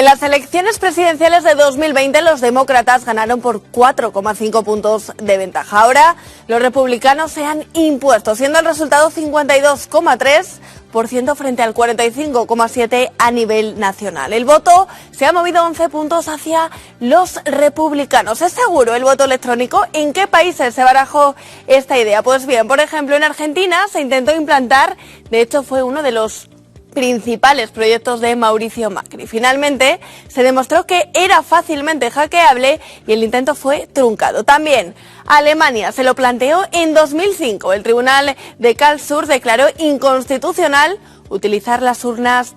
las elecciones presidenciales de 2020 los demócratas ganaron por 4,5 puntos de ventaja. Ahora los republicanos se han impuesto, siendo el resultado 52,3% frente al 45,7% a nivel nacional. El voto se ha movido 11 puntos hacia los republicanos. ¿Es seguro el voto electrónico? ¿En qué países se barajó esta idea? Pues bien, por ejemplo, en Argentina se intentó implantar, de hecho fue uno de los principales proyectos de Mauricio Macri. Finalmente se demostró que era fácilmente hackeable y el intento fue truncado. También Alemania se lo planteó en 2005. El Tribunal de Karlsruhe declaró inconstitucional utilizar las urnas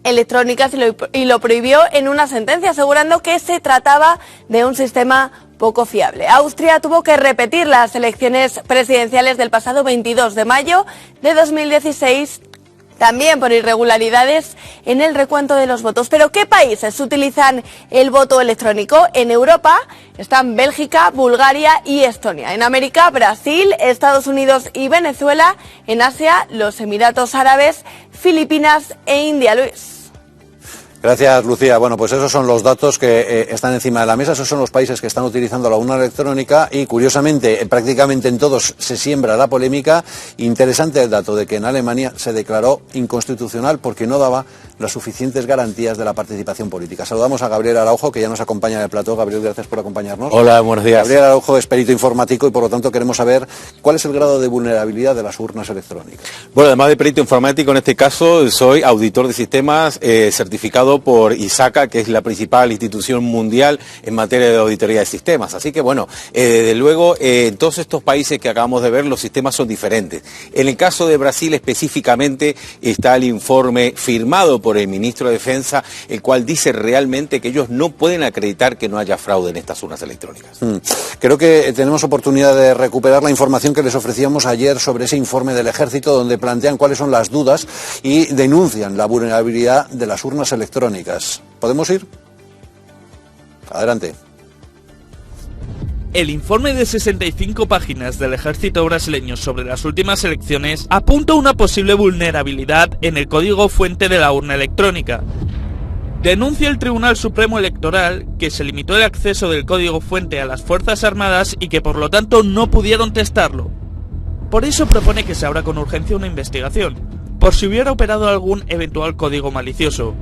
electrónicas y lo prohibió en una sentencia, asegurando que se trataba de un sistema poco fiable. Austria tuvo que repetir las elecciones presidenciales del pasado 22 de mayo de 2016, también por irregularidades en el recuento de los votos. ¿Pero qué países utilizan el voto electrónico? En Europa están Bélgica, Bulgaria y Estonia. En América, Brasil, Estados Unidos y Venezuela. En Asia, los Emiratos Árabes, Filipinas e India. Luis. Gracias, Lucía. Bueno, pues esos son los datos que están encima de la mesa. Esos son los países que están utilizando la urna electrónica y, curiosamente, prácticamente en todos se siembra la polémica. Interesante el dato de que en Alemania se declaró inconstitucional porque no daba las suficientes garantías de la participación política. Saludamos a Gabriel Araujo, que ya nos acompaña en el plató. Gabriel, gracias por acompañarnos. Hola, buenos días. Gabriel Araujo es perito informático y, por lo tanto, queremos saber cuál es el grado de vulnerabilidad de las urnas electrónicas. Bueno, además de perito informático, en este caso soy auditor de sistemas certificado por ISACA, que es la principal institución mundial en materia de auditoría de sistemas. Así que, bueno, desde luego, en todos estos países que acabamos de ver, los sistemas son diferentes. En el caso de Brasil específicamente está el informe firmado por el ministro de Defensa, el cual dice realmente que ellos no pueden acreditar que no haya fraude en estas urnas electrónicas. Creo que tenemos oportunidad de recuperar la información que les ofrecíamos ayer sobre ese informe del Ejército, donde plantean cuáles son las dudas y denuncian la vulnerabilidad de las urnas electrónicas. ¿Podemos ir? Adelante. El informe de 65 páginas del ejército brasileño sobre las últimas elecciones apunta a una posible vulnerabilidad en el código fuente de la urna electrónica. Denuncia el Tribunal Supremo Electoral que se limitó el acceso del código fuente a las Fuerzas Armadas y que por lo tanto no pudieron testarlo. Por eso propone que se abra con urgencia una investigación, por si hubiera operado algún eventual código malicioso.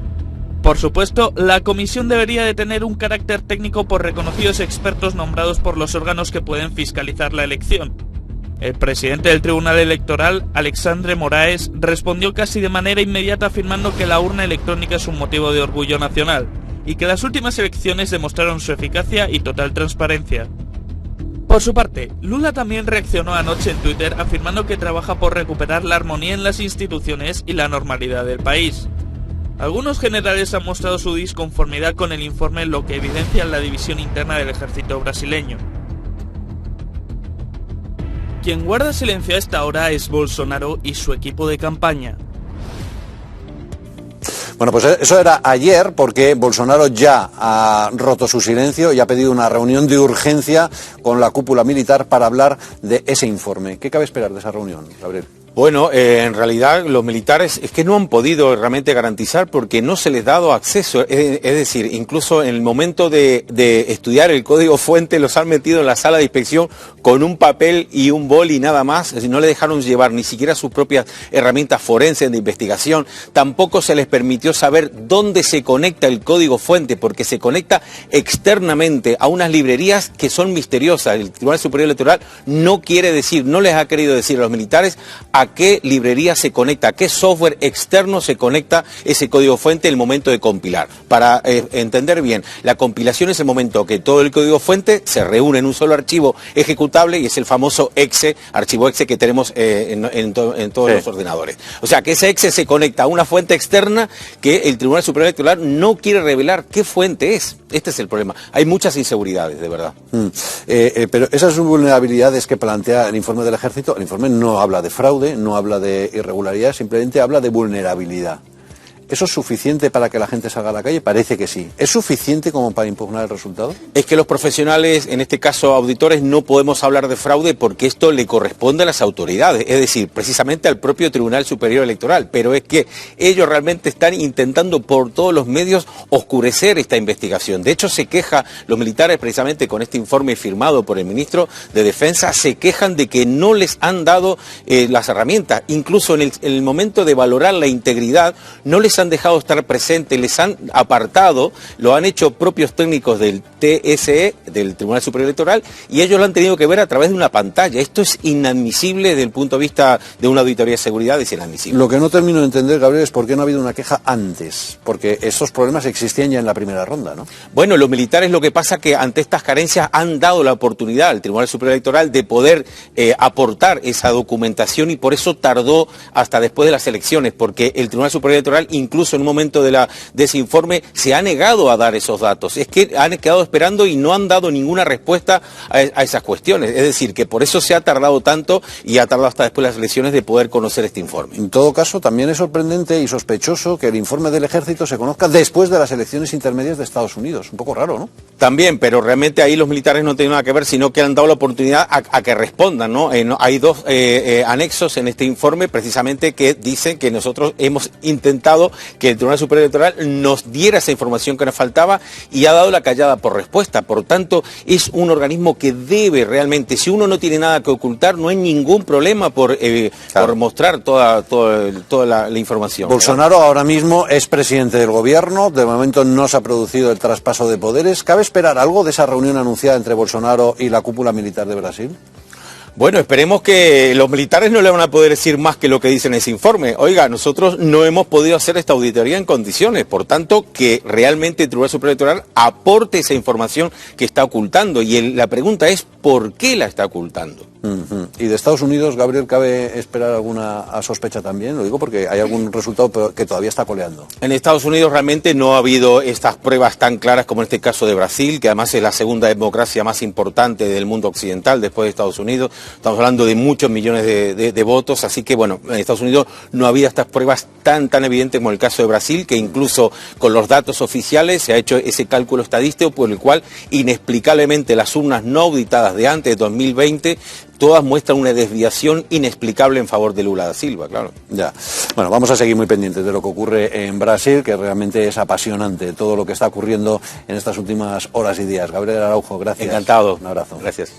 Por supuesto, la comisión debería de tener un carácter técnico por reconocidos expertos nombrados por los órganos que pueden fiscalizar la elección. El presidente del Tribunal Electoral, Alexandre Moraes, respondió casi de manera inmediata afirmando que la urna electrónica es un motivo de orgullo nacional y que las últimas elecciones demostraron su eficacia y total transparencia. Por su parte, Lula también reaccionó anoche en Twitter afirmando que trabaja por recuperar la armonía en las instituciones y la normalidad del país. Algunos generales han mostrado su disconformidad con el informe, lo que evidencia la división interna del ejército brasileño. Quien guarda silencio a esta hora es Bolsonaro y su equipo de campaña. Bueno, pues eso era ayer, porque Bolsonaro ya ha roto su silencio y ha pedido una reunión de urgencia con la cúpula militar para hablar de ese informe. ¿Qué cabe esperar de esa reunión, Gabriel? Bueno, en realidad los militares es que no han podido realmente garantizar porque no se les ha dado acceso, es decir, incluso en el momento de estudiar el código fuente los han metido en la sala de inspección con un papel y un boli nada más, es decir, no le dejaron llevar ni siquiera sus propias herramientas forenses de investigación, tampoco se les permitió saber dónde se conecta el código fuente porque se conecta externamente a unas librerías que son misteriosas. El Tribunal Superior Electoral no quiere decir, no les ha querido decir a los militares a qué librería se conecta, a qué software externo se conecta ese código fuente en el momento de compilar. Para entender bien, la compilación es el momento que todo el código fuente se reúne en un solo archivo ejecutable y es el famoso exe, archivo exe que tenemos en todos los ordenadores. O sea, que ese exe se conecta a una fuente externa que el Tribunal Superior Electoral no quiere revelar qué fuente es. Este es el problema. Hay muchas inseguridades, de verdad. Pero esas vulnerabilidades que plantea el informe del Ejército, el informe no habla de fraude, no habla de irregularidad, simplemente habla de vulnerabilidad. ¿Eso es suficiente para que la gente salga a la calle? Parece que sí. ¿Es suficiente como para impugnar el resultado? Es que los profesionales, en este caso auditores, no podemos hablar de fraude porque esto le corresponde a las autoridades, es decir, precisamente al propio Tribunal Superior Electoral, pero es que ellos realmente están intentando por todos los medios oscurecer esta investigación. De hecho, se queja, los militares precisamente con este informe firmado por el ministro de Defensa, se quejan de que no les han dado las herramientas, incluso en el momento de valorar la integridad, no les han dejado estar presentes, les han apartado, lo han hecho propios técnicos del TSE, del Tribunal Superior Electoral, y ellos lo han tenido que ver a través de una pantalla. Esto es inadmisible desde el punto de vista de una auditoría de seguridad, es inadmisible. Lo que no termino de entender, Gabriel, es por qué no ha habido una queja antes, porque esos problemas existían ya en la primera ronda, ¿no? Bueno, los militares lo que pasa que ante estas carencias han dado la oportunidad al Tribunal Superior Electoral de poder aportar esa documentación y por eso tardó hasta después de las elecciones, porque el Tribunal Superior Electoral, incluso en un momento de ese informe, se ha negado a dar esos datos. Es que han quedado esperando y no han dado ninguna respuesta a esas cuestiones. Es decir, que por eso se ha tardado tanto y ha tardado hasta después de las elecciones de poder conocer este informe. En todo caso, también es sorprendente y sospechoso que el informe del Ejército se conozca después de las elecciones intermedias de Estados Unidos. Un poco raro, ¿no? También, pero realmente ahí los militares no tienen nada que ver, sino que han dado la oportunidad a que respondan, ¿no? Hay dos anexos en este informe precisamente que dicen que nosotros hemos intentado que el Tribunal Superior Electoral nos diera esa información que nos faltaba y ha dado la callada por respuesta. Por tanto, es un organismo que debe realmente, si uno no tiene nada que ocultar, no hay ningún problema por mostrar toda la información. Bolsonaro ahora mismo es presidente del gobierno, de momento no se ha producido el traspaso de poderes. ¿Cabe esperar algo de esa reunión anunciada entre Bolsonaro y la cúpula militar de Brasil? Bueno, esperemos que los militares no le van a poder decir más que lo que dice en ese informe. Oiga, nosotros no hemos podido hacer esta auditoría en condiciones, por tanto, que realmente el Tribunal Superior Electoral aporte esa información que está ocultando. Y la pregunta es, ¿por qué la está ocultando? ¿Y de Estados Unidos, Gabriel, cabe esperar alguna sospecha también? Lo digo porque hay algún resultado que todavía está coleando. En Estados Unidos realmente no ha habido estas pruebas tan claras como en este caso de Brasil, que además es la segunda democracia más importante del mundo occidental después de Estados Unidos. Estamos hablando de muchos millones de votos, así que bueno, en Estados Unidos no ha habido estas pruebas tan evidentes como el caso de Brasil, que incluso con los datos oficiales se ha hecho ese cálculo estadístico por el cual inexplicablemente las urnas no auditadas de antes de 2020 todas muestran una desviación inexplicable en favor de Lula da Silva, claro. Ya. Bueno, vamos a seguir muy pendientes de lo que ocurre en Brasil, que realmente es apasionante todo lo que está ocurriendo en estas últimas horas y días. Gabriel Araujo, gracias. Encantado. Un abrazo. Gracias.